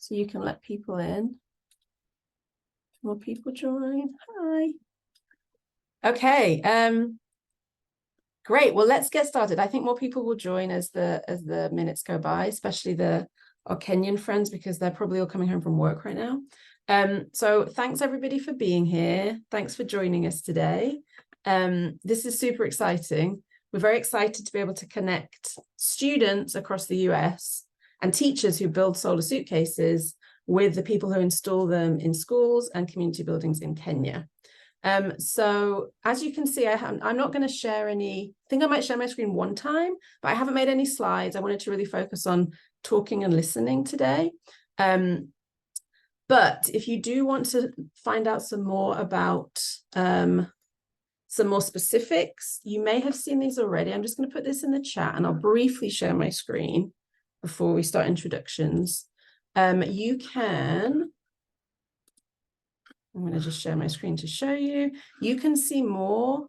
so you can let people in. More people join. Hi. Okay. Great. Well, let's get started. I think more people will join as the minutes go by, especially our Kenyan friends, because they're probably all coming home from work right now. So thanks everybody for being here. Thanks for joining us today. This is super exciting. We're very excited to be able to connect students across the US and teachers who build solar suitcases with the people who install them in schools and community buildings in Kenya. So as you can see, I'm not going to share any. I think I might share my screen one time, but I haven't made any slides. I wanted to really focus on talking and listening today. But if you do want to find out some more about some more specifics, you may have seen these already. I'm just going to put this in the chat and I'll briefly share my screen before we start introductions. You can, I'm going to just share my screen to show you. You can see more,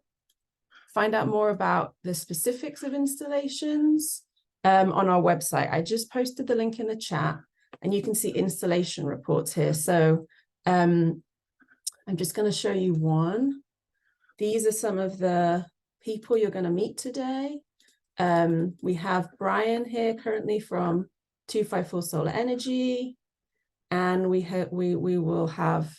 find out more about the specifics of installations on our website. I just posted the link in the chat and you can see installation reports here. So I'm just going to show you one. These are some of the people you're going to meet today. We have Brian here currently from 254 Solar Energy, and we will have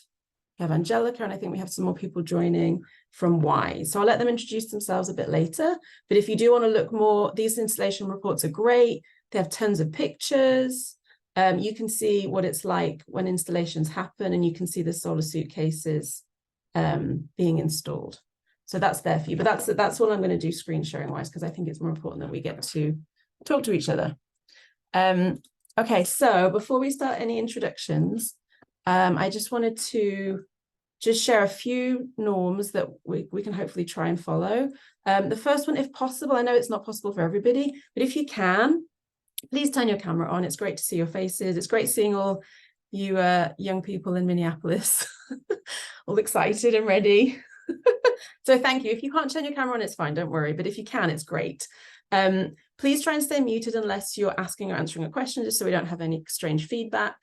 Angelica, and I think we have some more people joining from WISE. So I'll let them introduce themselves a bit later. But if you do want to look more, these installation reports are great. They have tons of pictures. You can see what it's like when installations happen, and you can see the solar suitcases being installed. So that's there for you. But that's all I'm going to do screen sharing wise, because I think it's more important that we get to talk to each other. Okay, so before we start any introductions, I just wanted to just share a few norms that we can hopefully try and follow. The first one, if possible, I know it's not possible for everybody, but if you can, please turn your camera on. It's great to see your faces. It's great seeing all you young people in Minneapolis, all excited and ready. So thank you. If you can't turn your camera on, it's fine, don't worry. But if you can, it's great. Please try and stay muted unless you're asking or answering a question, just so we don't have any strange feedback.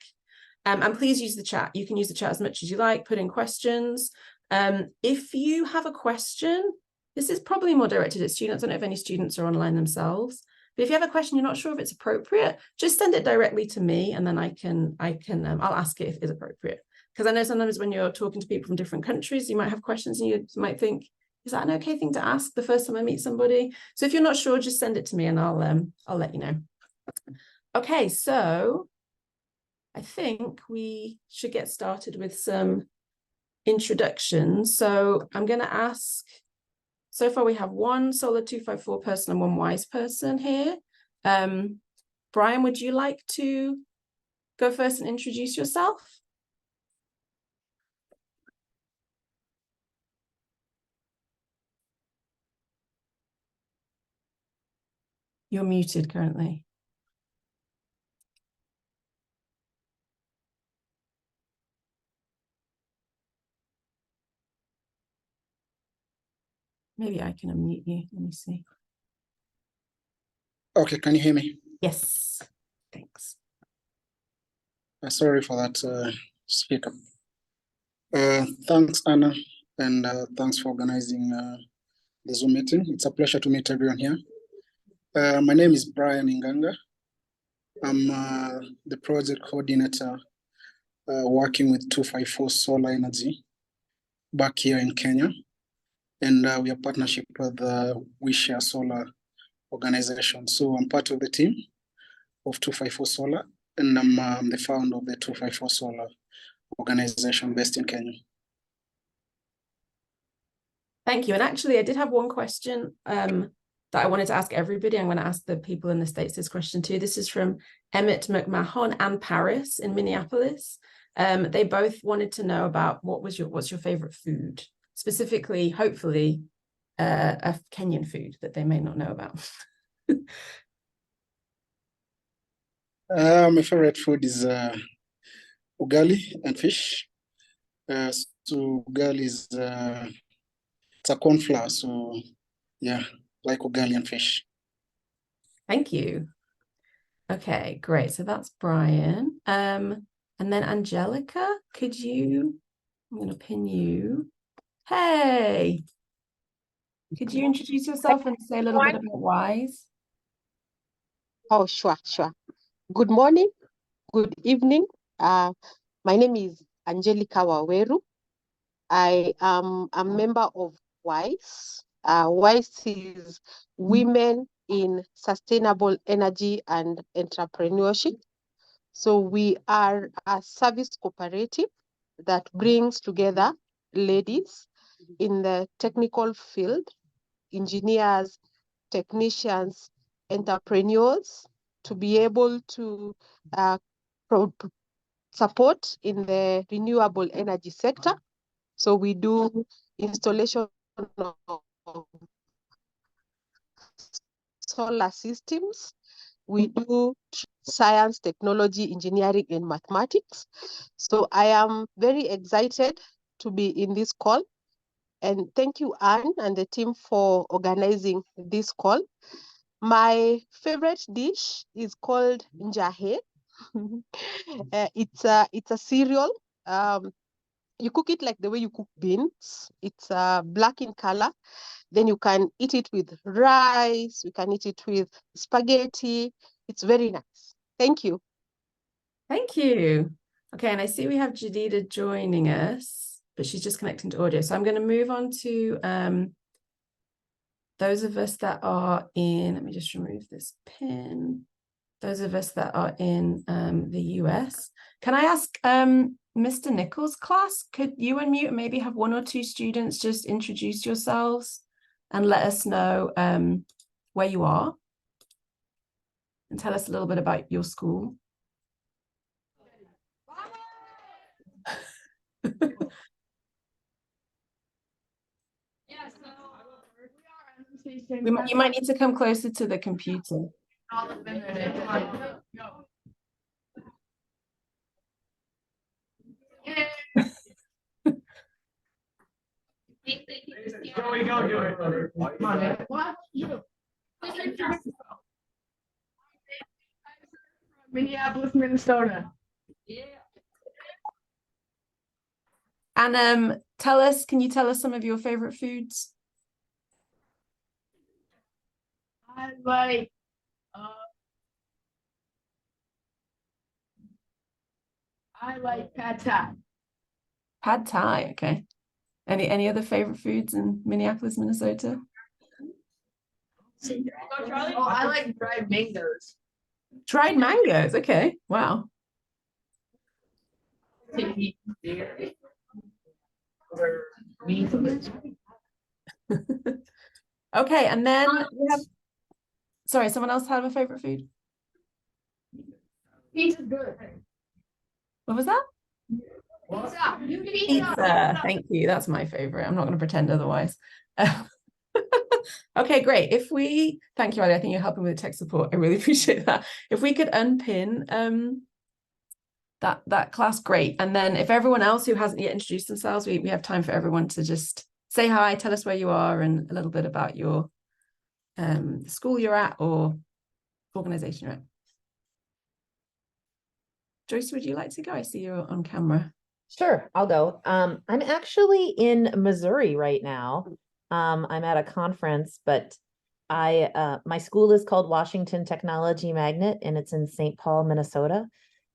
And please use the chat. You can use the chat as much as you like, put in questions. If you have a question, this is probably more directed at students. I don't know if any students are online themselves. But if you have a question, you're not sure if it's appropriate, just send it directly to me, and then I'll ask it if it's appropriate. Because I know sometimes when you're talking to people from different countries, you might have questions and you might think, is that an okay thing to ask the first time I meet somebody? So if you're not sure, just send it to me and I'll let you know. Okay, so I think we should get started with some introductions. So I'm going to ask, so far we have one Solar 254 person and one WISE person here. Brian, would you like to go first and introduce yourself? You're muted currently. Maybe I can unmute you. Let me see. Okay, can you hear me? Yes, thanks. Sorry for that speaker. Thanks, Anna, and thanks for organizing the Zoom meeting. It's a pleasure to meet everyone here. My name is Brian Inganga. I'm the project coordinator working with 254 Solar Energy back here in Kenya. And we are partnership with We Share Solar organization. So I'm part of the team of 254 Solar, and I'm the founder of the 254 Solar organization based in Kenya. Thank you. And actually, I did have one question that I wanted to ask everybody. I'm going to ask the people in the States this question too. This is from Emmett McMahon and Paris in Minneapolis. They both wanted to know about what's your favorite food, specifically, hopefully, a Kenyan food that they may not know about. My favorite food is ugali and fish. So ugali is it's a corn flour, so yeah, like ugali and fish. Thank you. Okay, great. So that's Brian. And then Angelica, could you, I'm going to pin you. Hey, could you introduce yourself and say a little bit about WISE? Oh, sure, sure. Good morning, good evening. My name is Angelica Waweru. I am a member of WISE. WISE is Women in Sustainable Energy and Entrepreneurship. So we are a service cooperative that brings together ladies in the technical field, engineers, technicians, entrepreneurs, to be able to support in the renewable energy sector. So we do installation of solar systems. We do science, technology, engineering, and mathematics. So I am very excited to be in this call. And thank you, Anne and the team, for organizing this call. My favorite dish is called njahe. It's a cereal. You cook it like the way you cook beans. It's black in color. Then you can eat it with rice. You can eat it with spaghetti. It's very nice. Thank you. Thank you. Okay, and I see we have Jadida joining us, but she's just connecting to audio. So I'm going to move on to those of us that are in, let me just remove this pin. Those of us that are in the US. Can I ask Mr. Nichols' class, could you unmute and maybe have one or two students just introduce yourselves and let us know where you are and tell us a little bit about your school? You might need to come closer to the computer. Minneapolis, Minnesota. Yeah. And can you tell us some of your favorite foods? I like pad thai. Pad Thai, okay. Any other favorite foods in Minneapolis, Minnesota? Oh, I like dried mangoes. Dried mangoes, okay. Wow. Okay, and then we have, sorry, someone else have a favorite food? Pizza's good. What was that? Pizza. You can eat Pizza. Thank you. That's my favorite. I'm not going to pretend otherwise. Okay, great. Thank you, Ali. I think you're helping with tech support. I really appreciate that. If we could unpin that class, great. And then if everyone else who hasn't yet introduced themselves, we have time for everyone to just say hi, tell us where you are and a little bit about your school you're at or organization you're at. Joyce, would you like to go? I see you're on camera. Sure, I'll go. I'm actually in Missouri right now. I'm at a conference, but my school is called Washington Technology Magnet, and it's in St. Paul, Minnesota.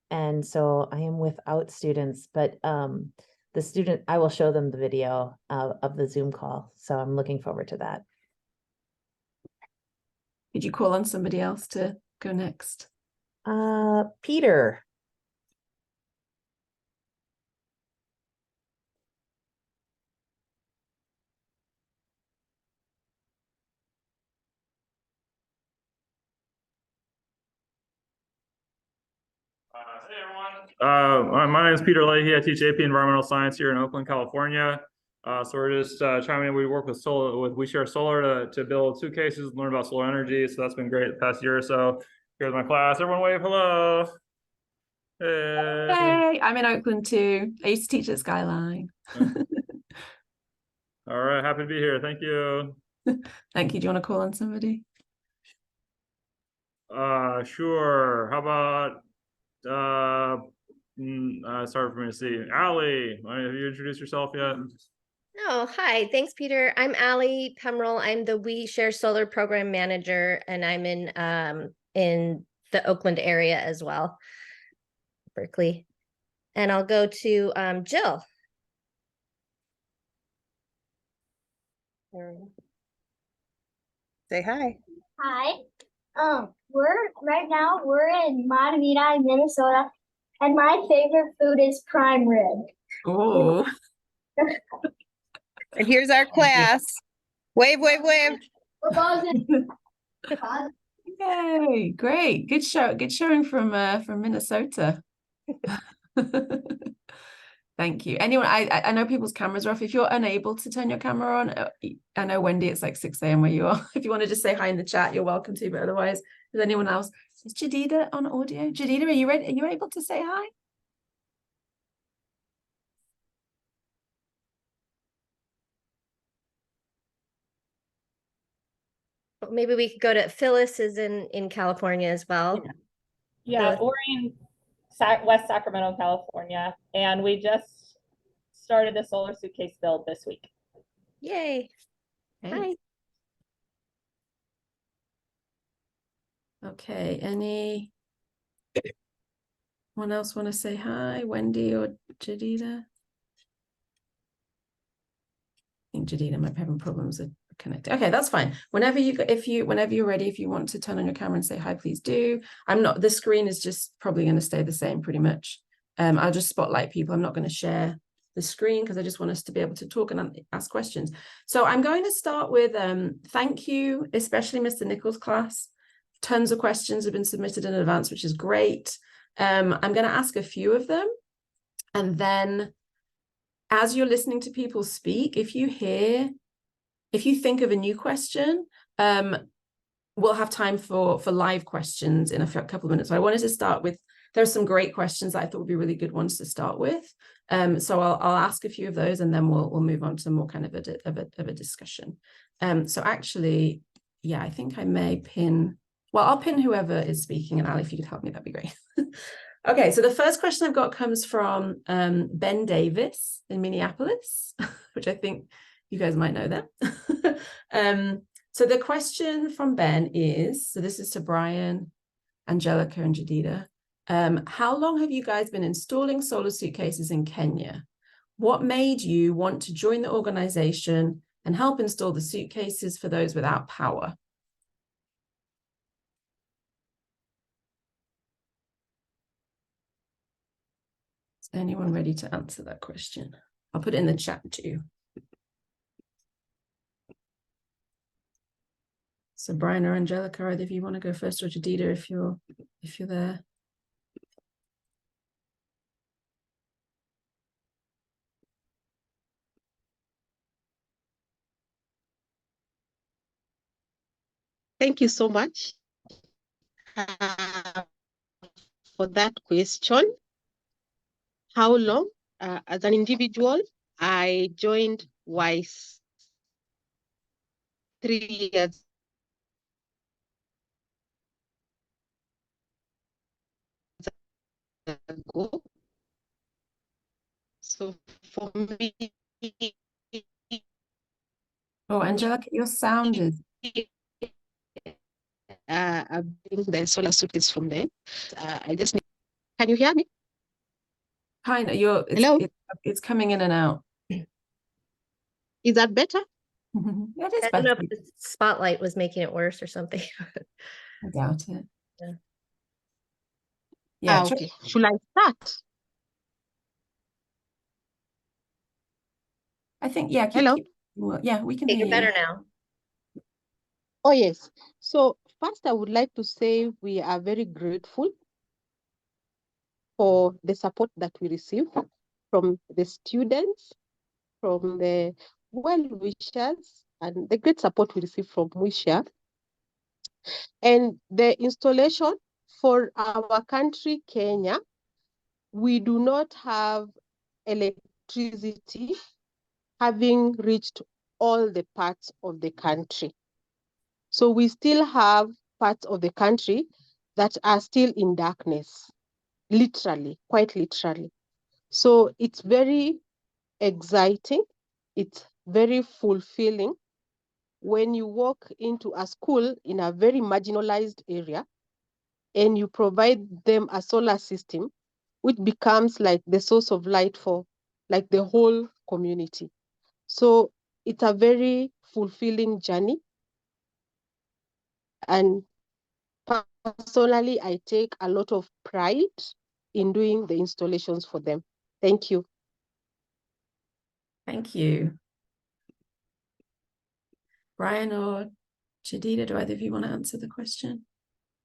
And so I am without students, but I will show them the video of the Zoom call. So I'm looking forward to that. Could you call on somebody else to go next? Peter. Hey everyone. My name is Peter Leahy. I teach AP Environmental Science here in Oakland, California. So we're just chiming in. We work with We Share Solar to build suitcases and learn about solar energy. So that's been great the past year or so. Here's my class. Everyone wave hello. Hey. Hey, I'm in Oakland too. I used to teach at Skyline. All right, happy to be here. Thank you. Thank you. Do you want to call on somebody? Sure. How about It's hard for me to see. Allie, have you introduced yourself yet? Oh, hi. Thanks, Peter. I'm Allie Pemrell. I'm the We Share Solar Program Manager, and I'm in the Oakland area as well, Berkeley. And I'll go to Jill. Say hi. Hi. We're in Matamidi, Minnesota, and my favorite food is prime rib. Oh, And here's our class. Wave, wave, wave. We're buzzing. yay! Great, good show. Good showing from Minnesota. Thank you. Anyone? I know people's cameras are off. If you're unable to turn your camera on, I know Wendy, it's like 6 a.m. where you are. If you want to just say hi in the chat, you're welcome to. But otherwise, is anyone else? Is Jadida on audio? Jadida, are you ready? Are you able to say hi? Maybe we could go to Phyllis is in California as well. Yeah, Phyllis. we're in West Sacramento, California, and we just started the solar suitcase build this week. Yay. Hi. Okay, anyone else want to say hi? Wendy or Jadida? I think Jadida might be having problems with connecting. Okay, that's fine. Whenever you're ready, if you want to turn on your camera and say hi, please do. The screen is just probably going to stay the same pretty much. I'll just spotlight people. I'm not going to share the screen because I just want us to be able to talk and ask questions. So I'm going to start with thank you, especially Mr. Nichols' class. Tons of questions have been submitted in advance, which is great. I'm going to ask a few of them. And then as you're listening to people speak, if you think of a new question, we'll have time for live questions in a couple of minutes. So I wanted to start with, there's some great questions that I thought would be really good ones to start with. So I'll ask a few of those and then we'll move on to more kind of a discussion. So actually, yeah, I think I may pin, well, I'll pin whoever is speaking, and Ali, if you could help me, that'd be great. Okay, so the first question I've got comes from Ben Davis in Minneapolis, which I think you guys might know them. So the question from Ben is, so this is to Brian, Angelica, and Jadida. How long have you guys been installing solar suitcases in Kenya? What made you want to join the organization and help install the suitcases for those without power? Is anyone ready to answer that question? I'll put it in the chat too. So Brian or Angelica, either if you want to go first, or Jadida, if you're there. Thank you so much for that question. How long? As an individual, I joined WISE 3 years ago. So for me, Oh, Angelica, your sound is. I'm doing the solar suitcase from there. I just need, can you hear me? Kind of, Hello? it's coming in and out. Is that better? That is I don't know better. if the spotlight was making it worse or something. I doubt it. Yeah. Yeah. Okay. Should I start? I think, yeah. Hello? Well, yeah, we can hear You're you. better now. Oh, yes. So first, I would like to say we are very grateful for the support that we receive from the students, from the well-wishers, and the great support we receive from WeShare. And the installation for our country, Kenya, we do not have electricity having reached all the parts of the country. So we still have parts of the country that are still in darkness. literally, quite literally. So it's very exciting. It's very fulfilling when you walk into a school in a very marginalized area and you provide them a solar system, which becomes like the source of light for like the whole community. So it's a very fulfilling journey. And personally, I take a lot of pride in doing the installations for them. Thank you. Thank you. Brian or Jadida, do either of you want to answer the question?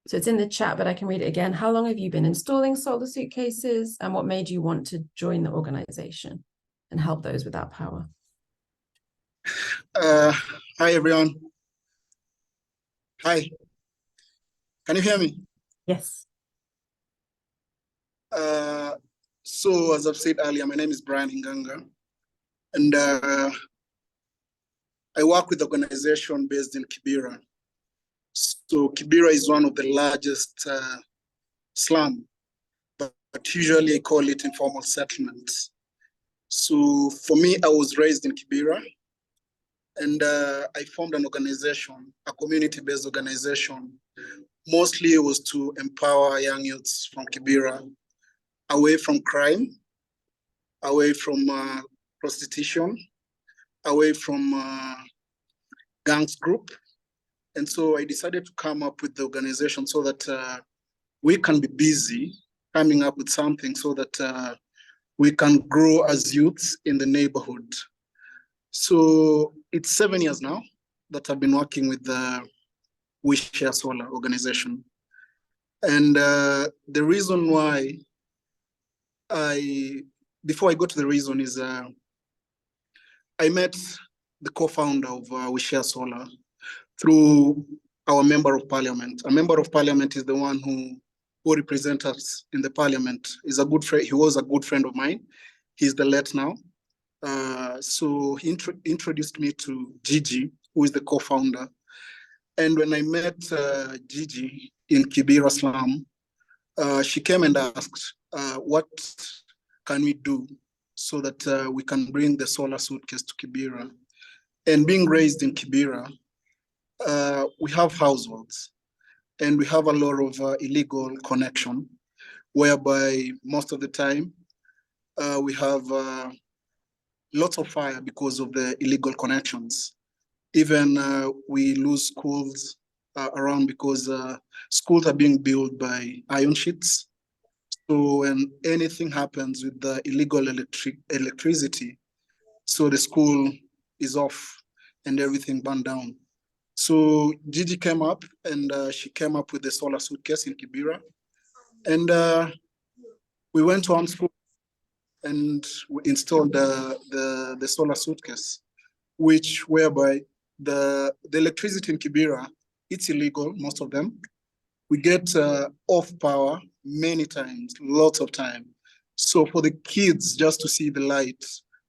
So it's in the chat, but I can read it again. How long have you been installing solar suitcases, and what made you want to join the organization and help those without power? Hi, everyone. Hi. Can you hear me? Yes. So as I've said earlier, my name is Brian Inganga, and I work with an organization based in Kibera. So Kibera is one of the largest slum, but usually I call it informal settlements. So for me, I was raised in Kibera, and I formed an organization, a community-based organization. Mostly it was to empower young youths from Kibera away from crime, away from prostitution, away from gangs group. And so I decided to come up with the organization so that we can be busy coming up with something so that we can grow as youths in the neighborhood. So it's 7 years now that I've been working with the We Share Solar organization. And the reason why before I go to the reason is I met the co-founder of We Share Solar through our member of parliament. A member of parliament is the one who represents us in the parliament. He's a good friend. He was a good friend of mine. He's the late now. So he introduced me to Gigi, who is the co-founder. And when I met Gigi in Kibera slum, she came and asked, what can we do so that we can bring the solar suitcase to Kibera? And being raised in Kibera, we have households and we have a lot of illegal connection, whereby most of the time we have lots of fire because of the illegal connections. Even we lose schools around because schools are being built by iron sheets. So when anything happens with the illegal electricity, so the school is off and everything burned down. So Gigi came up and she came up with the solar suitcase in Kibera. And we went to school and we installed the solar suitcase, whereby the electricity in Kibera, it's illegal, most of them. We get off power many times, lots of time. So for the kids just to see the light,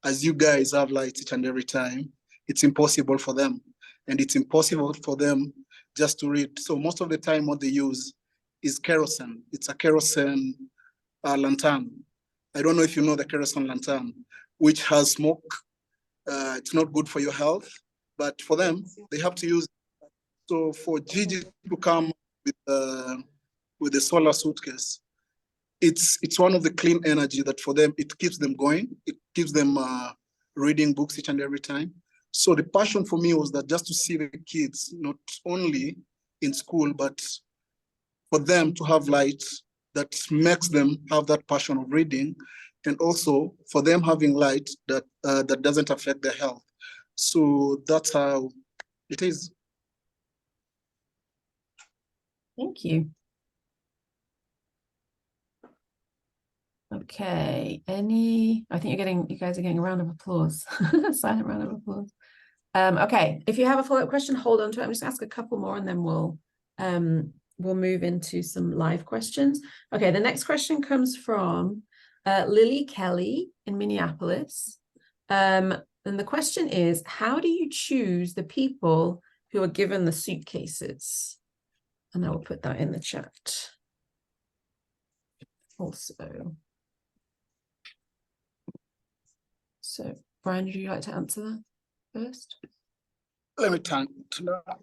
as you guys have lights each and every time, it's impossible for them. And it's impossible for them just to read. So most of the time what they use is kerosene. It's a kerosene lantern. I don't know if you know the kerosene lantern, which has smoke. It's not good for your health, but for them, they have to use it. So for Gigi to come with the solar suitcase, it's one of the clean energy that for them, it keeps them going. It keeps them reading books each and every time. So the passion for me was that just to see the kids, not only in school, but for them to have light that makes them have that passion of reading, and also for them having light that that doesn't affect their health. So that's how it is. Thank you. Okay, I think you guys are getting a round of applause. Silent round of applause. Okay, if you have a follow-up question, hold on to it. I'm just gonna ask a couple more and then we'll move into some live questions. Okay, the next question comes from Lily Kelly in Minneapolis. And the question is, how do you choose the people who are given the suitcases? And I will put that in the chat. also. So, Brian, would you like to answer that first? Let me turn to that.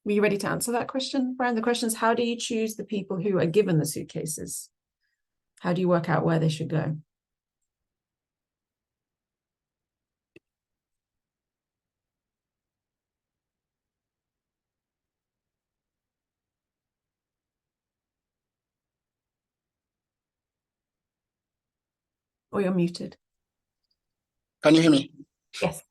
Were you ready to answer that question, Brian? The question is, how do you choose the people who are given the suitcases? How do you work out where they should go? Oh, you're muted. Can you hear me? Yes.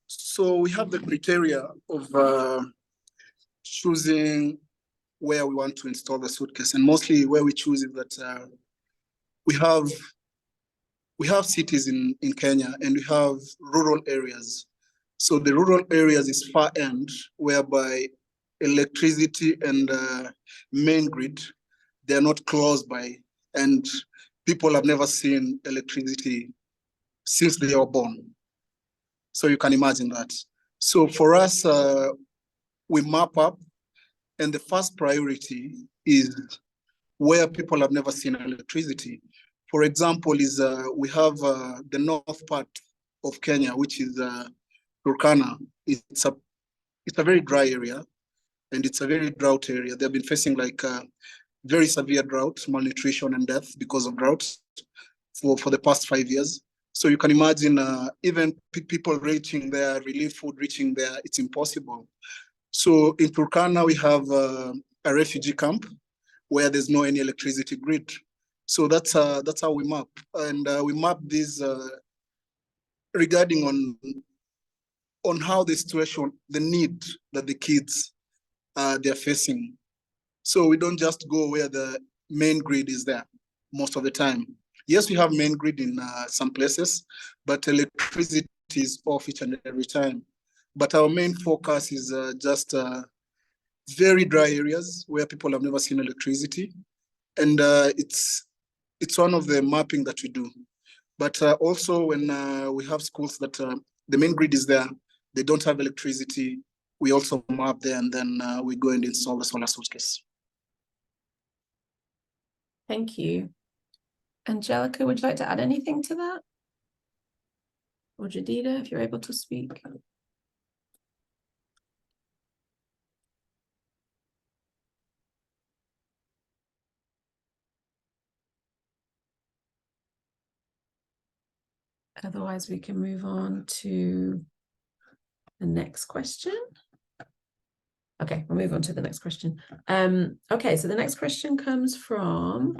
So we have the criteria of choosing where we want to install the suitcase, and mostly where we choose is that we have cities in Kenya and we have rural areas. So the rural areas is far end, whereby electricity and main grid, they're not close by, and people have never seen electricity since they were born. So you can imagine that. So for us, we map up, and the first priority is where people have never seen electricity. For example, is we have the north part of Kenya, which is Turkana. It's a very dry area, and it's a very drought area. They've been facing like very severe drought, malnutrition, and death because of drought for the past 5 years. So you can imagine even people reaching there, relief food reaching there, it's impossible. So in Turkana, we have a refugee camp where there's no any electricity grid. So that's how we map. And we map this regarding on how the situation, the need that the kids they're facing. So we don't just go where the main grid is there most of the time. Yes, we have main grid in some places, but electricity is off each and every time. But our main focus is just very dry areas where people have never seen electricity. And it's one of the mapping that we do. But also when we have schools that the main grid is there, they don't have electricity, we also map there, and then we go and install the solar suitcase. Thank you. Angelica, would you like to add anything to that? Or Jadida, if you're able to speak. Otherwise, we can move on to the next question. Okay, we'll move on to the next question. Okay, so the next question comes from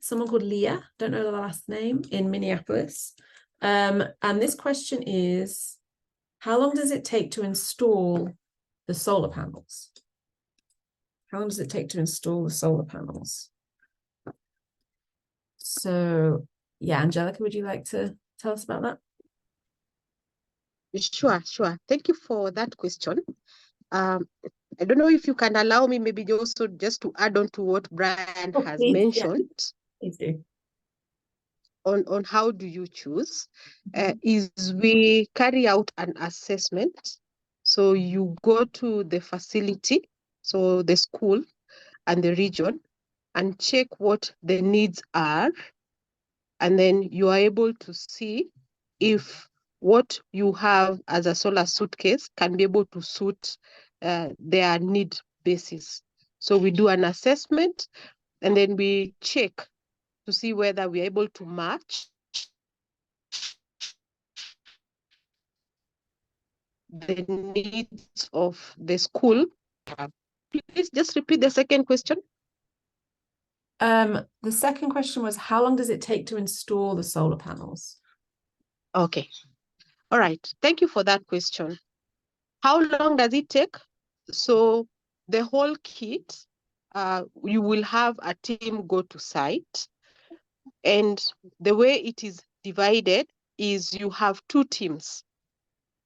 someone called Leah, don't know the last name, in Minneapolis. And this question is, how long does it take to install the solar panels? How long does it take to install the solar panels? So, yeah, Angelica, would you like to tell us about that? Sure. Thank you for that question. I don't know if you can allow me maybe also just to add on to what Brian has mentioned. Yeah. Please do. On how do you choose, is we carry out an assessment. So you go to the facility, so the school and the region, and check what the needs are. And then you are able to see if what you have as a solar suitcase can be able to suit their need basis. So we do an assessment, and then we check to see whether we're able to match the needs of the school. Please just repeat the second question. The second question was, how long does it take to install the solar panels? Okay. All right. Thank you for that question. How long does it take? So the whole kit, you will have a team go to site. And the way it is divided is you have 2 teams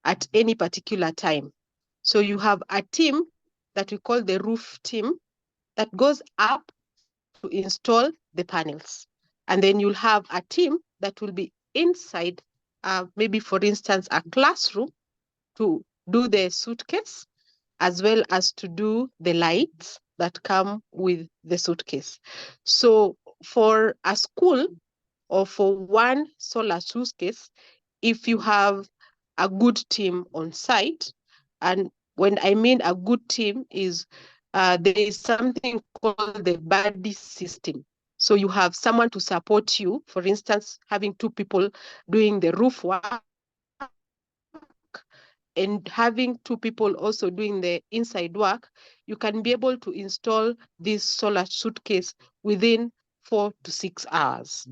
at any particular time. So you have a team that we call the roof team that goes up to install the panels. And then you'll have a team that will be inside, maybe for instance, a classroom to do the suitcase, as well as to do the lights that come with the suitcase. So for a school or for one solar suitcase, if you have a good team on site, and when I mean a good team is there is something called the buddy system. So you have someone to support you, for instance, having 2 people doing the roof work and having 2 people also doing the inside work, you can be able to install this solar suitcase within 4 to 6 hours.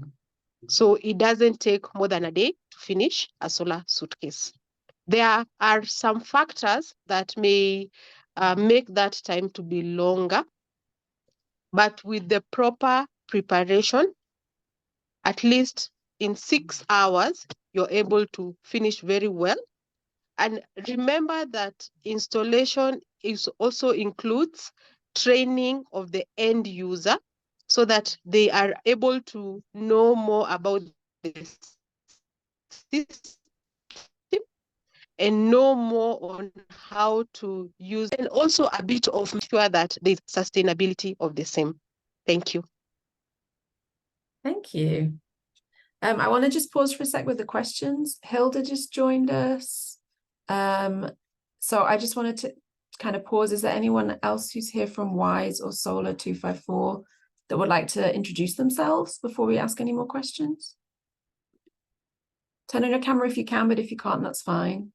So it doesn't take more than a day to finish a solar suitcase. There are some factors that may make that time to be longer, but with the proper preparation, at least in 6 hours, you're able to finish very well. And remember that installation is also includes training of the end user so that they are able to know more about the system and know more on how to use, and also a bit of sure that the sustainability of the same. Thank you. Thank you. I want to just pause for a sec with the questions. Hilda just joined us. So I just wanted to kind of pause. Is there anyone else who's here from WISE or Solar 254 that would like to introduce themselves before we ask any more questions? Turn on your camera if you can, but if you can't, that's fine.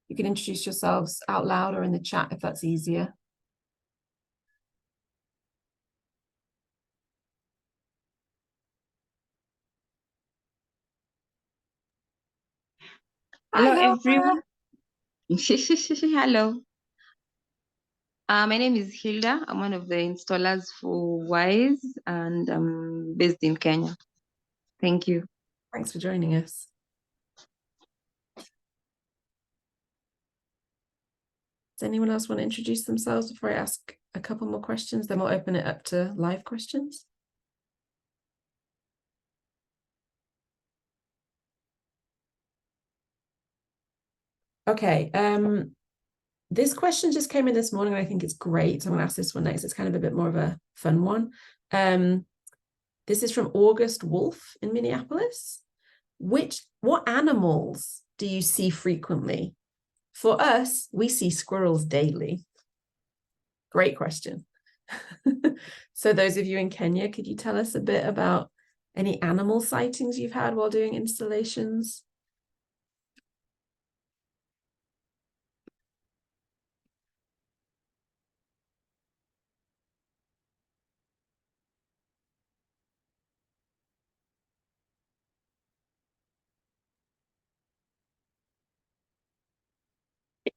You can introduce yourselves out loud or in the chat if that's easier. Hello, Hi, everyone. Hello. My name is Hilda. I'm one of the installers for WISE, and I'm based in Kenya. Thank you. Thanks for joining us. Does anyone else want to introduce themselves before I ask a couple more questions? Then we'll open it up to live questions. Okay, this question just came in this morning and I think it's great. So I'm gonna ask this one next. It's kind of a bit more of a fun one. This is from August Wolf in Minneapolis. What animals do you see frequently? For us, we see squirrels daily. Great question. So those of you in Kenya, could you tell us a bit about any animal sightings you've had while doing installations?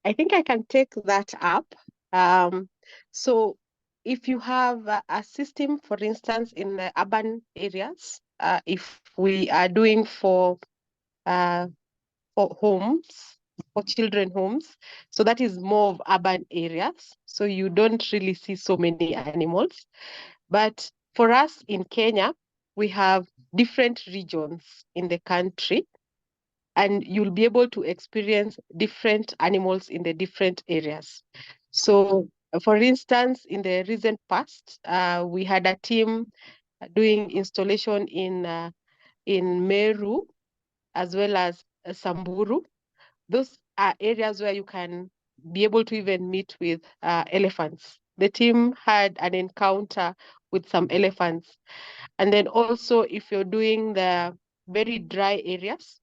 I think I can take that up. So if you have a system, for instance, in the urban areas, if we are doing for homes, for children homes, so that is more of urban areas. So you don't really see so many animals. But for us in Kenya, we have different regions in the country, and you'll be able to experience different animals in the different areas. So for instance, in the recent past, we had a team doing installation in Meru, as well as Samburu. Those are areas where you can be able to even meet with elephants. The team had an encounter with some elephants. And then also, if you're doing the very dry areas,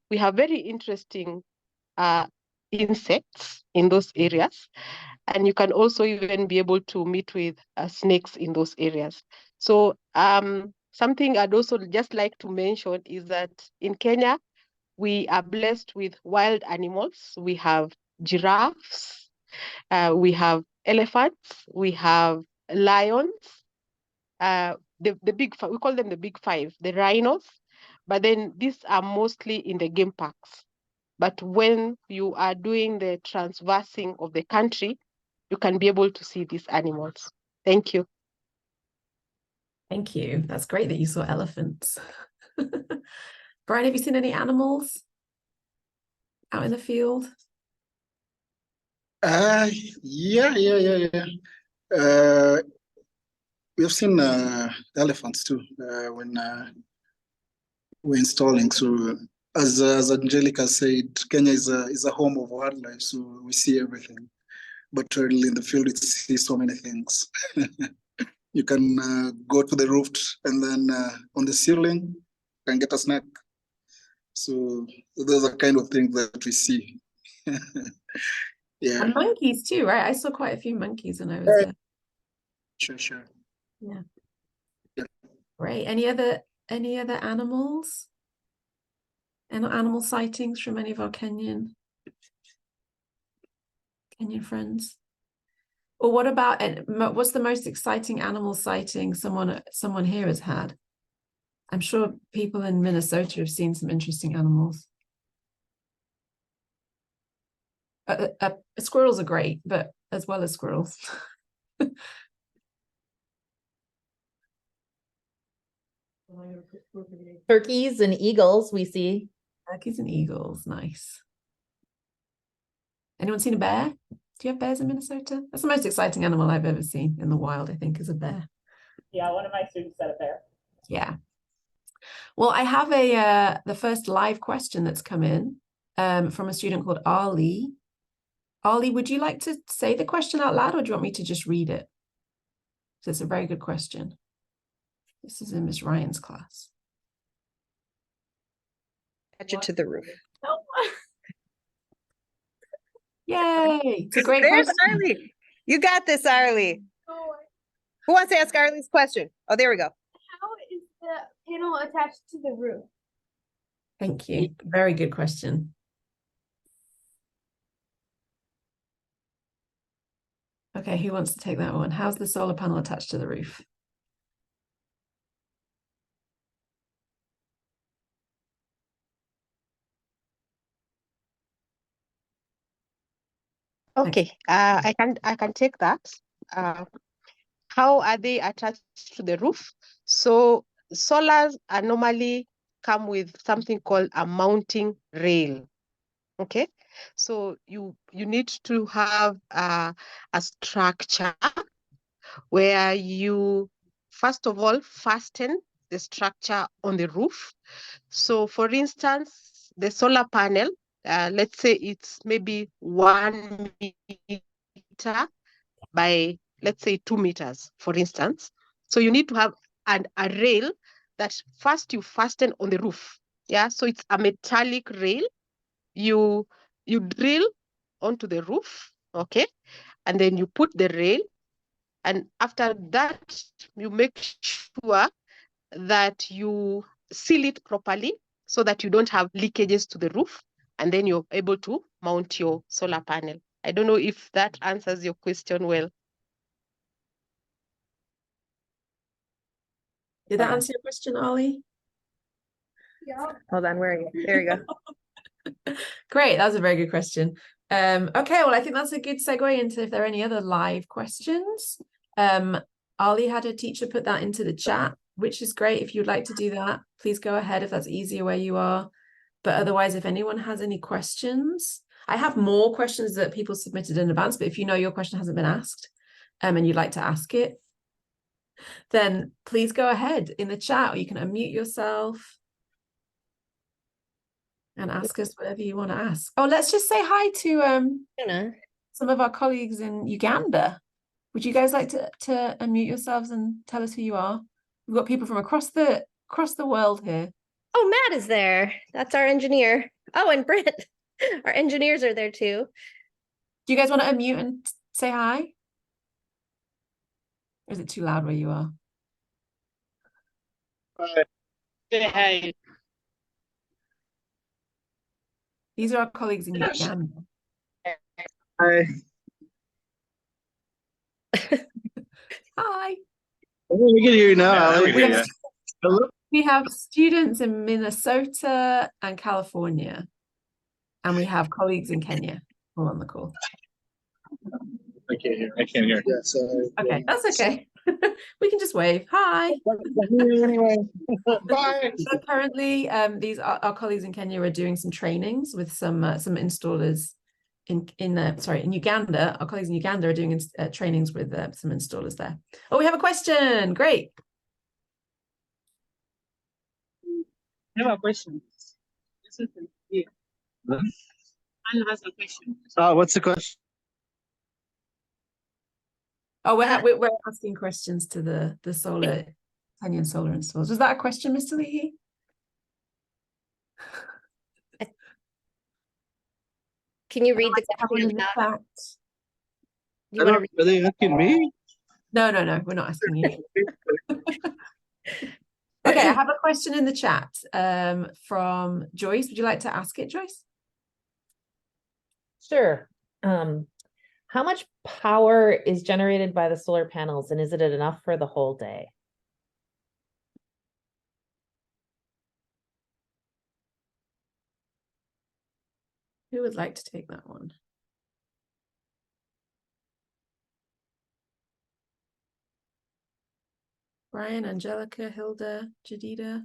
we have very interesting insects in those areas. And you can also even be able to meet with snakes in those areas. So something I'd also just like to mention is that in Kenya, we are blessed with wild animals. We have giraffes, we have elephants, we have lions, the big five, we call them the big five, the rhinos, but then these are mostly in the game parks. But when you are doing the transversing of the country, you can be able to see these animals. Thank you. Thank you. That's great that you saw elephants. Brian, have you seen any animals out in the field? Yeah. We've seen elephants too when we're installing. So as Angelica said, Kenya is a home of wildlife, so we see everything. But really in the field, we see so many things. You can go to the roof and then on the ceiling, you can get a snack. So those are kind of things that we see. Yeah. And monkeys too, right? I saw quite a few monkeys when I was there. Sure. Yeah. Yeah. Great. Any other animals? Any animal sightings from any of our Kenyan friends? Or what about, what's the most exciting animal sighting someone here has had? I'm sure people in Minnesota have seen some interesting animals. Squirrels are great, but as well as squirrels. Turkeys and eagles we see. Turkeys and eagles, nice. Anyone seen a bear? Do you have bears in Minnesota? That's the most exciting animal I've ever seen in the wild, I think, is a bear. Yeah, one of my students said it there. Yeah. Well, I have the first live question that's come in from a student called Ali. Ali, would you like to say the question out loud, or do you want me to just read it? So it's a very good question. This is in Miss Ryan's class. Attach it to the roof. Oh. Yay! It's a great There's question. Arlie. You got this, Arlie. Who wants to ask Arlie's question? Oh, there we go. How is the panel attached to the roof? Thank you. Very good question. Okay, who wants to take that one? How's the solar panel attached to the roof? Okay, I can take that. How are they attached to the roof? So solars are normally come with something called a mounting rail. Okay, so you need to have a structure where you first of all fasten the structure on the roof. So for instance, the solar panel, let's say it's maybe 1 meter by, let's say, 2 meters, for instance. So you need to have a rail that first you fasten on the roof. Yeah, so it's a metallic rail. You drill onto the roof, okay, and then you put the rail, and after that you make sure that you seal it properly so that you don't have leakages to the roof, and then you're able to mount your solar panel. I don't know if that answers your question well. Did that answer your question, Ollie? Yeah. Hold on, where are you? There you go. Great, that was a very good question. Okay, well, I think that's a good segue into if there are any other live questions. Ali had her teacher put that into the chat, which is great. If you'd like to do that, please go ahead if that's easier where you are. But otherwise, if anyone has any questions, I have more questions that people submitted in advance, but if you know your question hasn't been asked and you'd like to ask it, then please go ahead in the chat, or you can unmute yourself and ask us whatever you want to ask. Oh, let's just say hi to some of our colleagues in Uganda. Would you guys like to unmute yourselves and tell us who you are? We've got people from across the world here. Oh, Matt is there. That's our engineer. Oh, and Brent. Our engineers are there too. Do you guys want to unmute and say hi? Or is it too loud where you are? Say hi. These are our colleagues in Uganda. Hi. Hi. We can hear you now. We have students in Minnesota and California, and we have colleagues in Kenya all on the call. I can't hear. Yeah, so, Okay, that's okay. We can just wave. Hi. Anyway, bye. So currently, these our colleagues in Kenya are doing some trainings with some installers in Uganda. Our colleagues in Uganda are doing trainings with some installers there. Oh, we have a question. Great. I have a question. Anne has a question. What's the question? Oh, we're asking questions to the Kenyan solar installers. Was that a question, Mr. Leahy? Can you read the question out? You want to read? Are they asking me? No, we're not asking you. Okay, I have a question in the chat from Joyce. Would you like to ask it, Joyce? Sure. How much power is generated by the solar panels, and is it enough for the whole day? Who would like to take that one? Brian, Angelica, Hilda, Jadida.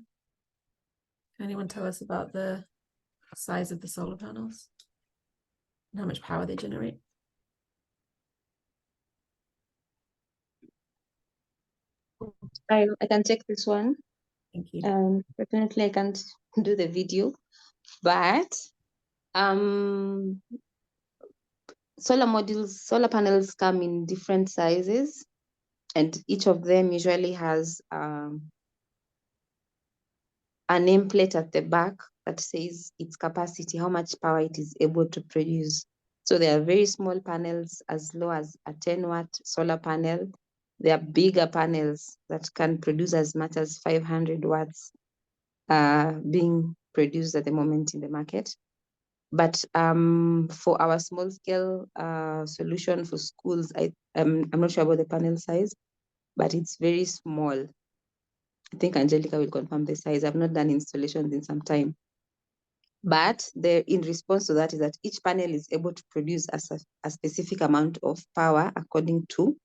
Can anyone tell us about the size of the solar panels and how much power they generate? I can take this one. Thank you. Definitely I can't do the video, but solar panels come in different sizes, and each of them usually has a nameplate at the back that says its capacity, how much power it is able to produce. So there are very small panels as low as a 10-watt solar panel. There are bigger panels that can produce as much as 500 watts being produced at the moment in the market. But for our small scale solution for schools, I'm not sure about the panel size, but it's very small. I think Angelica will confirm the size. I've not done installations in some time. But in response to that is that each panel is able to produce a specific amount of power according to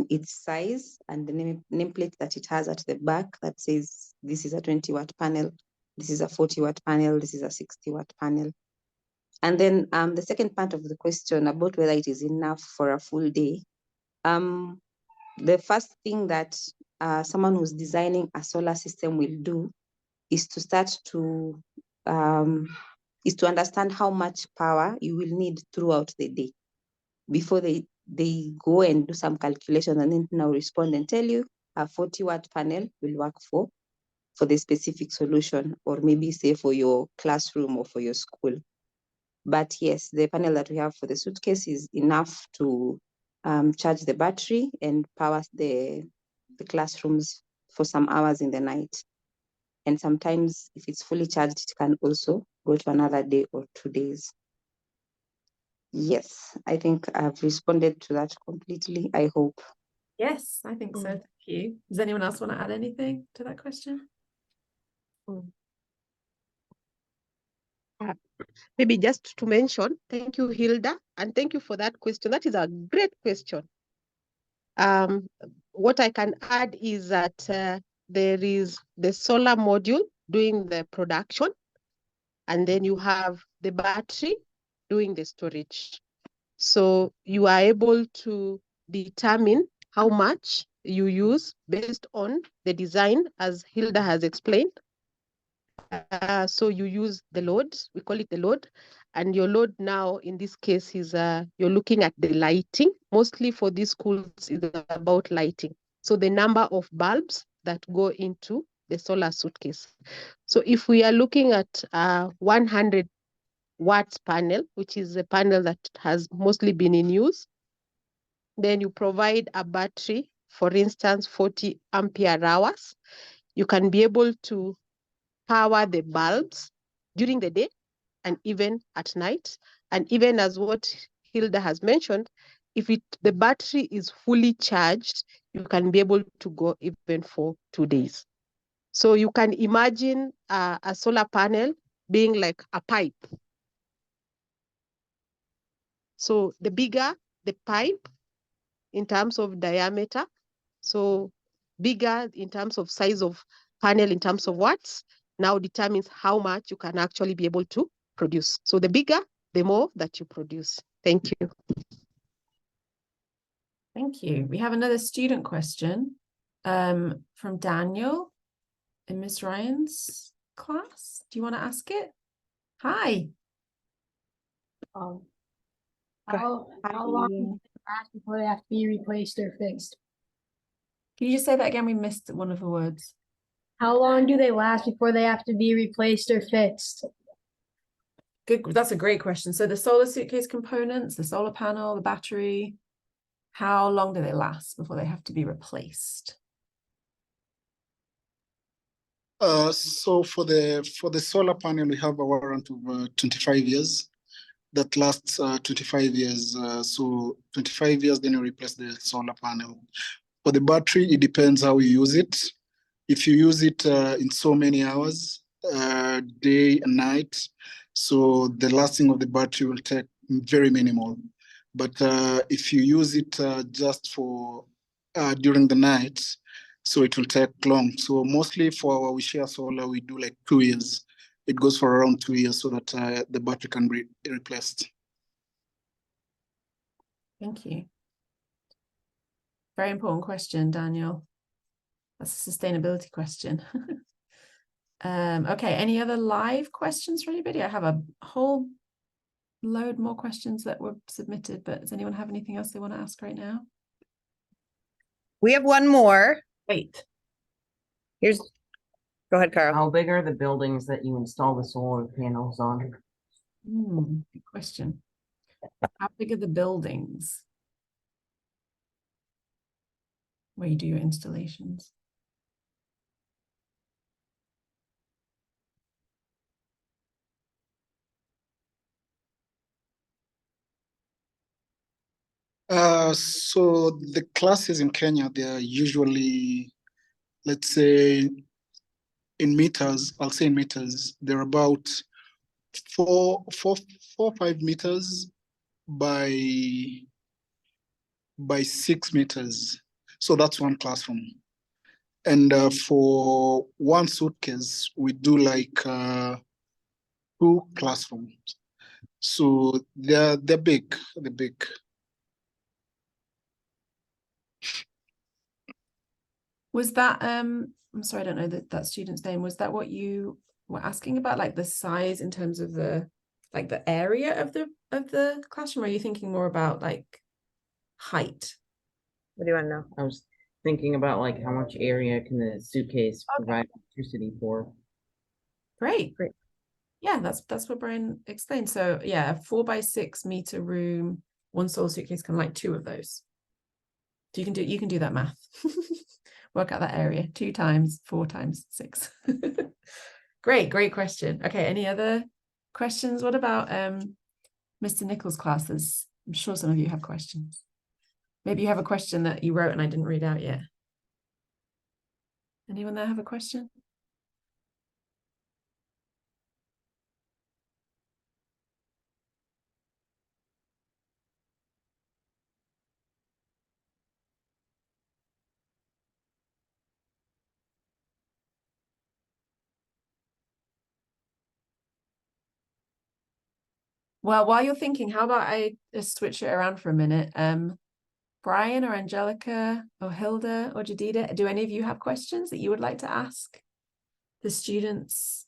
its size and the nameplate that it has at the back that says this is a 20-watt panel, this is a 40-watt panel, this is a 60-watt panel. And then the second part of the question about whether it is enough for a full day. The first thing that someone who's designing a solar system will do is to start to understand how much power you will need throughout the day before they go and do some calculation and then now respond and tell you a 40-watt panel will work for the specific solution, or maybe say for your classroom or for your school. But yes, the panel that we have for the suitcase is enough to charge the battery and power the classrooms for some hours in the night. And sometimes if it's fully charged, it can also go to another day or 2 days. Yes, I think I've responded to that completely, I hope. Yes, I think so. Thank you. Does anyone else want to add anything to that question? Maybe just to mention, thank you, Hilda, and thank you for that question. That is a great question. What I can add is that there is the solar module doing the production, and then you have the battery doing the storage. So you are able to determine how much you use based on the design, as Hilda has explained. So you use the load, we call it the load, and your load now in this case is you're looking at the lighting. Mostly for these schools is about lighting. So the number of bulbs that go into the solar suitcase. So if we are looking at 100 watts panel, which is a panel that has mostly been in use, then you provide a battery, for instance, 40 ampere hours. You can be able to power the bulbs during the day and even at night. And even as what Hilda has mentioned, if the battery is fully charged, you can be able to go even for 2 days. So you can imagine a solar panel being like a pipe. So the bigger the pipe in terms of diameter, So bigger in terms of size of panel, in terms of watts, now determines how much you can actually be able to produce. So the bigger, the more that you produce. Thank you. Thank you. We have another student question from Daniel in Miss Ryan's class. Do you want to ask it? Hi. How long do they last before they have to be replaced or fixed? Can you just say that again? We missed one of the words. How long do they last before they have to be replaced or fixed? Good. That's a great question. So the solar suitcase components, the solar panel, the battery, how long do they last before they have to be replaced? So for the solar panel, we have a warranty of 25 years. That lasts 25 years. So 25 years, then you replace the solar panel. For the battery, it depends how you use it. If you use it in so many hours, day and night, so the lasting of the battery will take very minimal. But if you use it just for during the night, so it will take long. So mostly for our WeShare Solar, we do like 2 years. It goes for around 2 years so that the battery can be replaced. Thank you. Very important question, Daniel. That's a sustainability question. Okay, any other live questions for anybody? I have a whole load more questions that were submitted, but does anyone have anything else they want to ask right now? We have one more. Wait. Go ahead, Carl. How big are the buildings that you install the solar panels on? Good question. How big are the buildings where you do your installations? So the classes in Kenya, they are usually, let's say, in meters. I'll say in meters. They're about 4 or 5 meters by 6 meters. So that's one classroom. And for one suitcase, we do like 2 classrooms. So they're big. They're big. Was that I'm sorry, I don't know that student's name. Was that what you were asking about, like the size in terms of the area of the classroom? Or are you thinking more about like height? What do you want to know? I was thinking about like how much area can the suitcase provide electricity for? Great. Yeah, that's what Brian explained. So yeah, a 4 by 6 meter room, one solar suitcase can like 2 of those. So you can do that math. Work out that area. 2 times 4 times 6. Great question. Okay, any other questions? What about Mr. Nichols' classes? I'm sure some of you have questions. Maybe you have a question that you wrote and I didn't read out yet. Anyone there have a question? Well, while you're thinking, how about I just switch it around for a minute? Brian or Angelica or Hilda or Jadida, do any of you have questions that you would like to ask the students?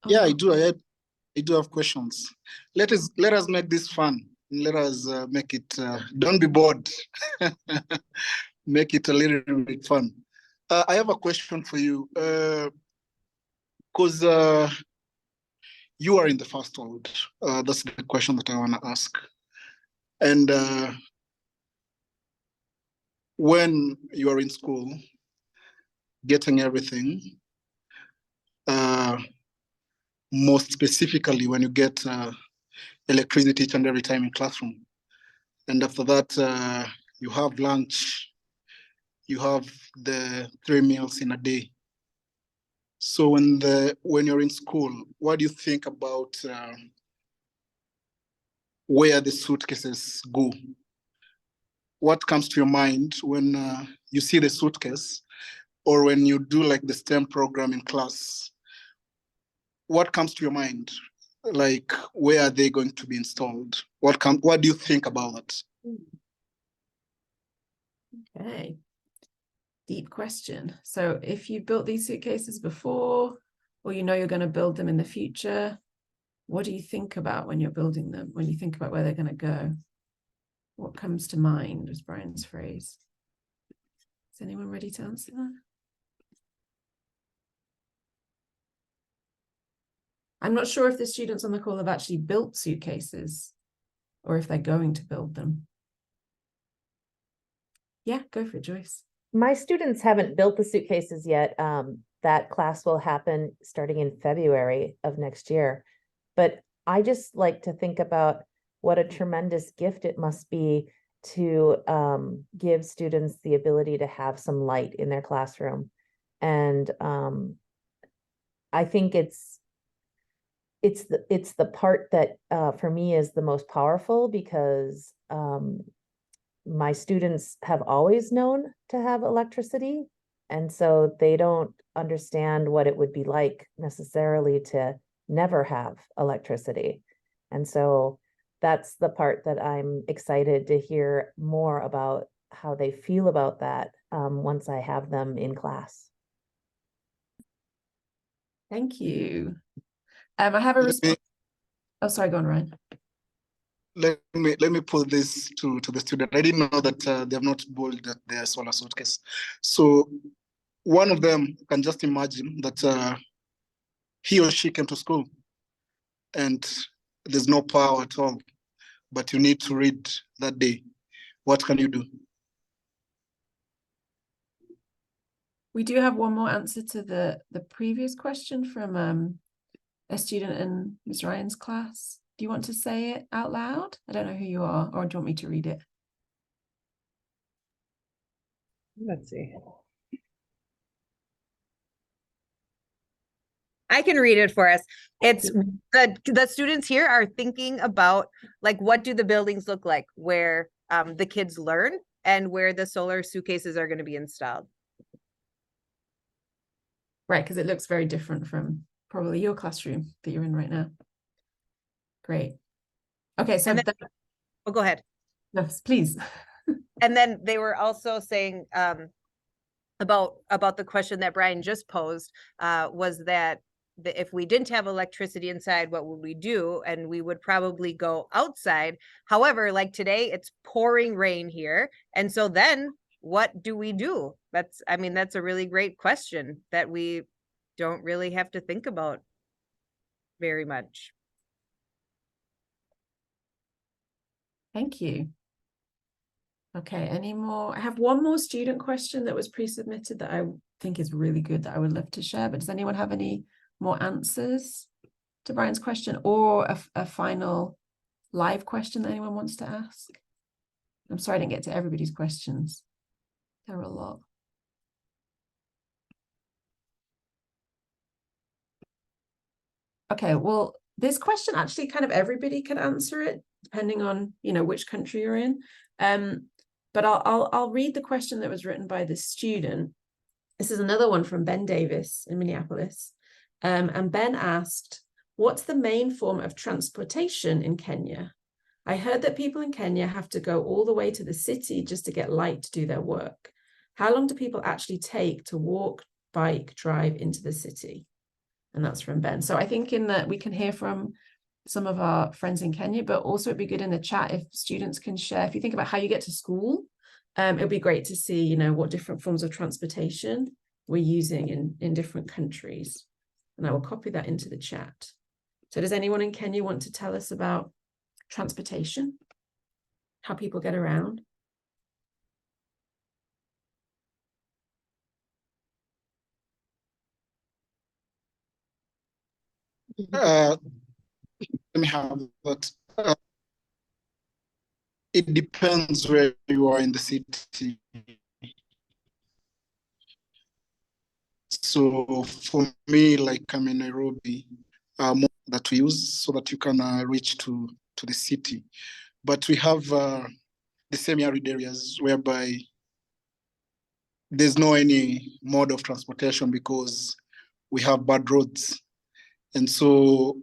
Yeah, I do. I do have questions. Let us make this fun. Let us make it. Don't be bored. Make it a little bit fun. I have a question for you, because you are in the first world. That's the question that I want to ask. And when you are in school, getting everything, most specifically when you get electricity each and every time in classroom, and after that you have lunch, you have the 3 meals in a day. So when you're in school, what do you think about where the suitcases go? What comes to your mind when you see the suitcase, or when you do like the STEM program in class, what comes to your mind? Like, where are they going to be installed? What do you think about that? Okay. Deep question. So if you built these suitcases before, or you know you're going to build them in the future, what do you think about when you're building them? When you think about where they're going to go? What comes to mind was Brian's phrase. Is anyone ready to answer that? I'm not sure if the students on the call have actually built suitcases or if they're going to build them. Yeah, go for it, Joyce. My students haven't built the suitcases yet. That class will happen starting in February of next year. But I just like to think about what a tremendous gift it must be to give students the ability to have some light in their classroom. And I think it's the part that for me is the most powerful, because my students have always known to have electricity, and so they don't understand what it would be like necessarily to never have electricity. And so that's the part that I'm excited to hear more about, how they feel about that once I have them in class. Thank you. I have a response. Oh, sorry, go on, Ryan. Let me put this to the student. I didn't know that they have not built their solar suitcase. So one of them can just imagine that he or she came to school and there's no power at all, but you need to read that day. What can you do? We do have one more answer to the previous question from a student in Ms. Ryan's class. Do you want to say it out loud? I don't know who you are, or do you want me to read it? Let's see. I can read it for us. It's the students here are thinking about, like, what do the buildings look like where the kids learn and where the solar suitcases are going to be installed. Right, because it looks very different from probably your classroom that you're in right now. Great. Okay, so go ahead. No, please. And then they were also saying about the question that Brian just posed, was that if we didn't have electricity inside, what would we do? And we would probably go outside. However, like today, it's pouring rain here. And so then what do we do? That's a really great question that we don't really have to think about very much. Thank you. Okay, any more? I have one more student question that was pre-submitted that I think is really good that I would love to share, but does anyone have any more answers to Brian's question, or a final live question that anyone wants to ask? I'm sorry I didn't get to everybody's questions. There are a lot. Okay, well, this question actually kind of everybody can answer it depending on, which country you're in. But I'll read the question that was written by the student. This is another one from Ben Davis in Minneapolis. And Ben asked, what's the main form of transportation in Kenya? I heard that people in Kenya have to go all the way to the city just to get light to do their work. How long do people actually take to walk, bike, drive into the city? And that's from Ben. So I think in that we can hear from some of our friends in Kenya, but also it'd be good in the chat if students can share. If you think about how you get to school, it'd be great to see, what different forms of transportation we're using in different countries. And I will copy that into the chat. So does anyone in Kenya want to tell us about transportation? How people get around? Let me have that. It depends where you are in the city. So for me, like I'm in Nairobi, more that we use so that you can reach to the city. But we have the semi-arid areas whereby there's no any mode of transportation because we have bad roads. And so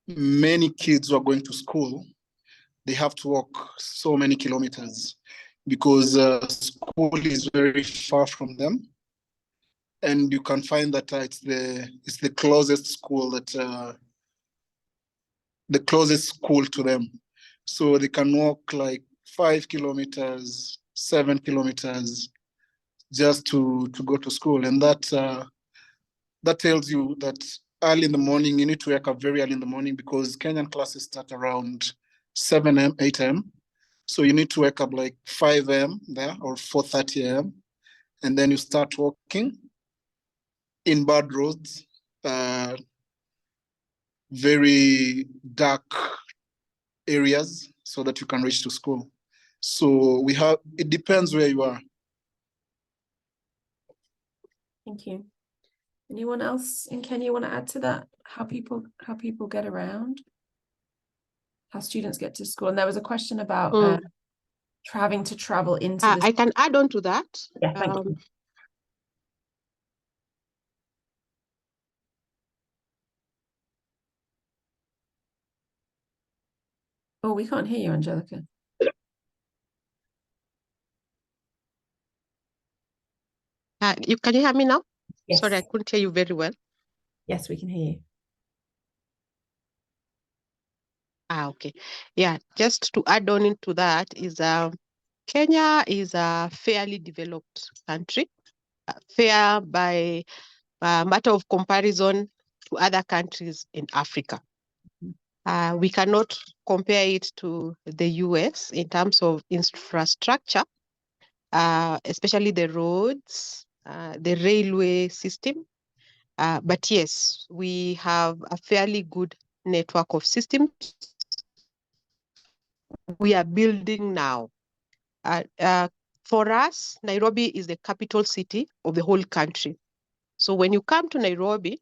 many kids who are going to school, they have to walk so many kilometers because school is very far from them. And you can find that it's the closest school to them. So they can walk like 5 kilometers, 7 kilometers just to go to school. And that tells you that early in the morning, you need to wake up very early in the morning because Kenyan classes start around 7 a.m., 8 a.m. So you need to wake up like 5 a.m. there or 4:30 a.m. And then you start walking in bad roads, very dark areas so that you can reach to school. So it depends where you are. Thank you. Anyone else in Kenya want to add to that? How people get around? How students get to school? And there was a question about having to travel into the... I can add on to that. Yeah, thank you. Oh, we can't hear you, Angelica. Can you hear me now? Yes. Sorry, I couldn't hear you very well. Yes, we can hear you. Okay. Yeah, just to add on into that is Kenya is a fairly developed country, fair by matter of comparison to other countries in Africa. We cannot compare it to the US in terms of infrastructure, especially the roads, the railway system. But yes, we have a fairly good network of systems we are building now. For us, Nairobi is the capital city of the whole country. So when you come to Nairobi,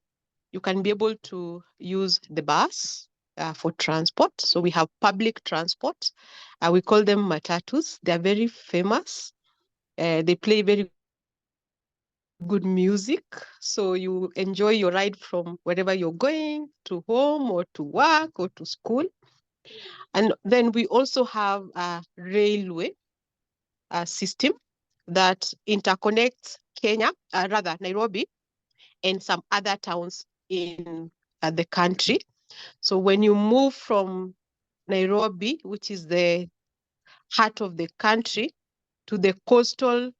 you can be able to use the bus for transport. So we have public transport. We call them matatus. They're very famous. They play very good music. So you enjoy your ride from wherever you're going, to home or to work or to school. And then we also have a railway system that interconnects Nairobi and some other towns in the country. So when you move from Nairobi, which is the heart of the country, to the coastal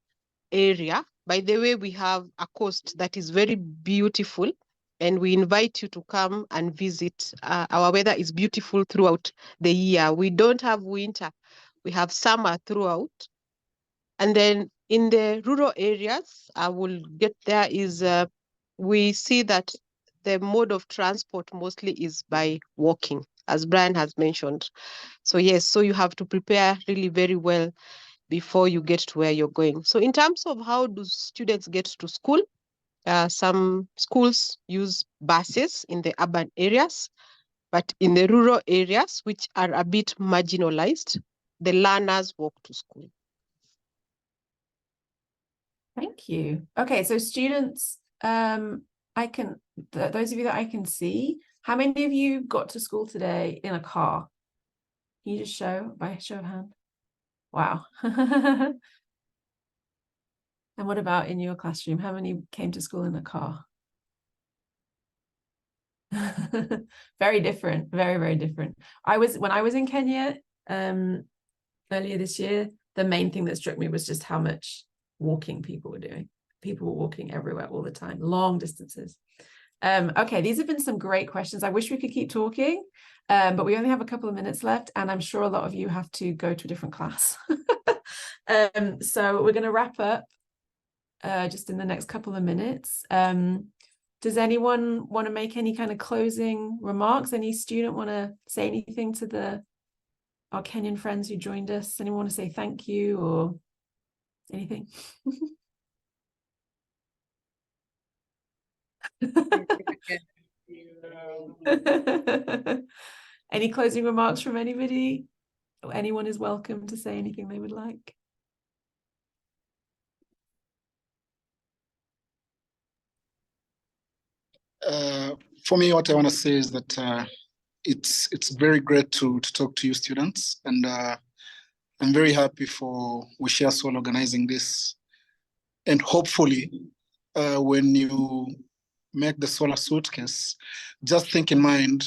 area, by the way, we have a coast that is very beautiful, and we invite you to come and visit. Our weather is beautiful throughout the year. We don't have winter. We have summer throughout. And then in the rural areas, I will get there, we see that the mode of transport mostly is by walking, as Brian has mentioned. So yes, so you have to prepare really very well before you get to where you're going. So in terms of how do students get to school, some schools use buses in the urban areas, but in the rural areas, which are a bit marginalized, the learners walk to school. Thank you. Okay, so students, those of you that I can see, how many of you got to school today in a car? Can you just show by a show of hand? Wow. And what about in your classroom? How many came to school in a car? Very different, very, very different. When I was in Kenya earlier this year, the main thing that struck me was just how much walking people were doing. People were walking everywhere all the time, long distances. Okay, these have been some great questions. I wish we could keep talking, but we only have a couple of minutes left, and I'm sure a lot of you have to go to a different class. So we're going to wrap up just in the next couple of minutes. Does anyone want to make any kind of closing remarks? Any student want to say anything to our Kenyan friends who joined us? Anyone want to say thank you or anything? Any closing remarks from anybody? Anyone is welcome to say anything they would like. For me, what I want to say is that it's very great to talk to you students, and I'm very happy for We Share Soul organizing this. And hopefully, when you make the solar suitcase, just think in mind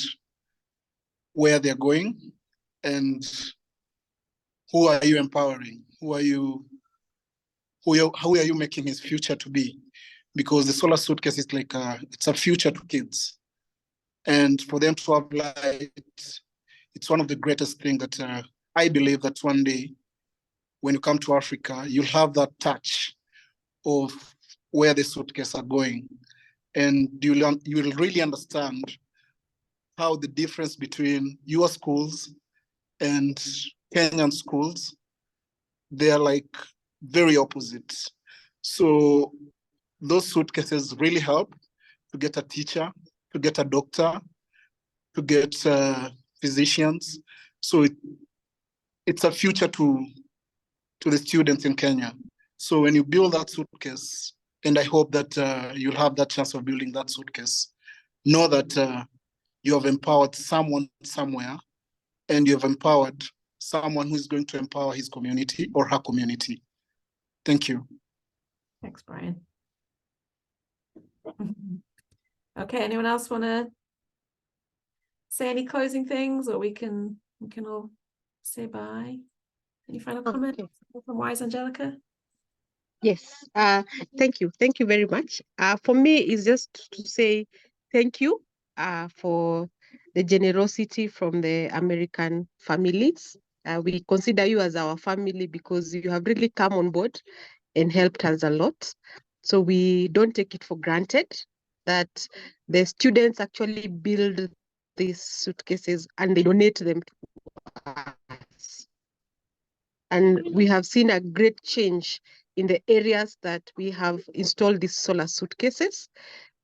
where they're going and who are you empowering? Who are you making his future to be? Because the solar suitcase is like it's a future to kids. And for them to have light, it's one of the greatest things that I believe that one day, when you come to Africa, you'll have that touch of where the suitcases are going. And you'll really understand how the difference between your schools and Kenyan schools, they are like very opposite. So those suitcases really help to get a teacher, to get a doctor, to get physicians. So it's a future to the students in Kenya. So when you build that suitcase, and I hope that you'll have that chance of building that suitcase, know that you have empowered someone somewhere, and you have empowered someone who's going to empower his community or her community. Thank you. Thanks, Brian. Okay, anyone else want to say any closing things, or we can all say bye? Any final comments from Wise Angelica? Yes, thank you. Thank you very much. For me, it's just to say thank you for the generosity from the American families. We consider you as our family because you have really come on board and helped us a lot. So we don't take it for granted that the students actually build these suitcases and they donate them to us. And we have seen a great change in the areas that we have installed these solar suitcases,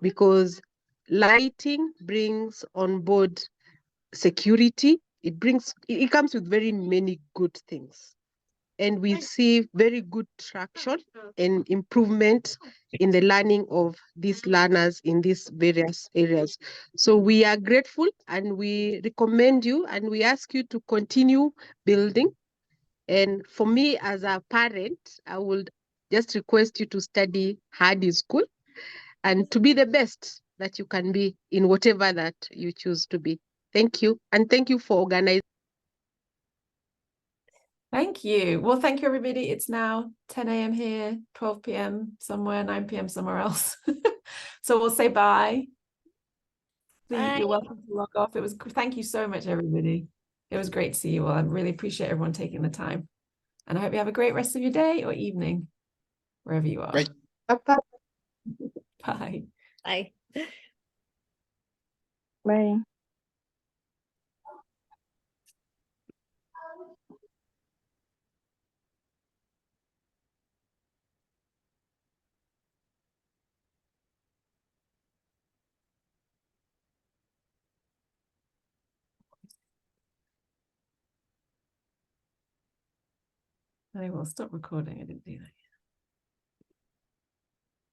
because lighting brings on board security. It comes with very many good things. And we see very good traction and improvement in the learning of these learners in these various areas. So we are grateful and we recommend you and we ask you to continue building. And for me as a parent, I would just request you to study hard in school and to be the best that you can be in whatever that you choose to be. Thank you. And thank you for organizing. Thank you. Well, thank you, everybody. It's now 10 a.m. here, 12 p.m. somewhere, 9 p.m. somewhere else. So we'll say bye. Bye. You're welcome to log off. Thank you so much, everybody. It was great to see you all. I really appreciate everyone taking the time. And I hope you have a great rest of your day or evening, wherever you are. Right. Bye. Bye. Bye. Bye. I will stop recording. I didn't do that.